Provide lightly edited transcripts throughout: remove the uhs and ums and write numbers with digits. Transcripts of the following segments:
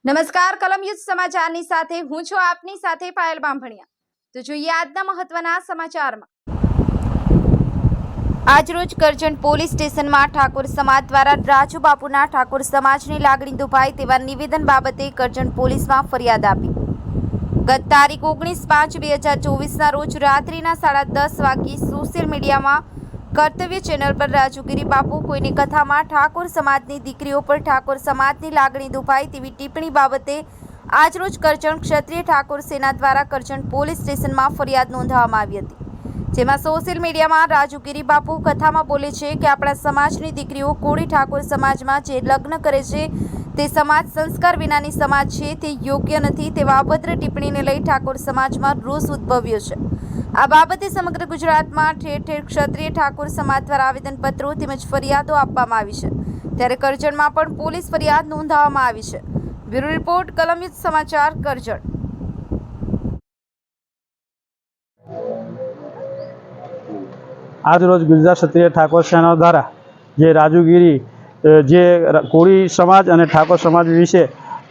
નમસ્કાર કલમ યુદ્ધ સમાચારની સાથે હું છું આપની સાથે પાયલ બામભણિયા। તો જોઈએ આજના મહત્વના સમાચારમાં। આજરોજ કરજણ પોલીસ સ્ટેશનમાં ઠાકોર સમાજ દ્વારા રાજુ બાપુના ઠાકોર સમાજની લાગણી દુભાય તેવા નિવેદન બાબતે કરજણ પોલીસમાં ફરિયાદ આપી। ગત તારીખ 19/5/2024ના રોજ રાત્રિના 10:30 વાગ્યે સોશિયલ મીડિયામાં કર્તવ્ય ચેનલ પર રાજુગીરી બાપુ કોઈની કથામાં ઠાકોર સમાજની દીકરીઓ પર ઠાકોર સમાજની લાગણી દુભાય તેવી ટિપ્પણી બાબતે આજરોજ કરજણ ક્ષત્રિય ઠાકોર સેના દ્વારા કરજણ પોલીસ સ્ટેશનમાં ફરિયાદ નોંધવામાં આવી હતી। જેમાં સોશિયલ મીડિયામાં રાજુગીરી બાપુ કથામાં બોલે છે કે આપણા સમાજની દીકરીઓ કોળી ઠાકોર સમાજમાં જે લગ્ન કરે છે તે સમાજ સંસ્કાર વિનાની સમાજ છે, તે યોગ્ય નથી તેવા અભદ્ર ટિપ્પણીને લઈ ઠાકોર સમાજમાં રોષ ઉદ્ભવ્યો છે। આ બાબતે સમગ્ર ગુજરાતમાં ઠેર ઠેર ક્ષત્રિય ઠાકોર સમાજ દ્વારા આવેદનપત્રો તેમજ ફરિયાદો આપવામાં આવી છે, ત્યારે કરજણમાં પણ પોલીસ ફરિયાદ નોંધાવવામાં આવી છે। બ્યુરો રિપોર્ટ કલમ યુદ્ધ સમાચાર કરજણ। आज रोज गुजरात क्षत्रिय ठाकोर सेना द्वारा जे राजूगिरी जे कोળી समाज और ठाकोर समाज विषे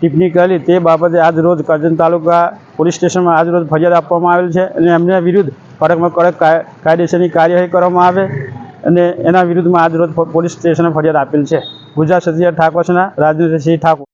टिप्पणी करेली ते बाबते आज रोज करजण तालुका पोलीस स्टेशन में आज रोज फरियाद आपवामां आवेल छे अने एमने विरुद्ध कड़क में कड़क कायदेसरनी कार्यवाही करवामां आवे अने एना विरुद्ध में आज रोज पोलीस स्टेशन में फरियाद आपेल छे। गुजरात क्षत्रिय ठाकोर सेना राजू सिंह ठाकुर।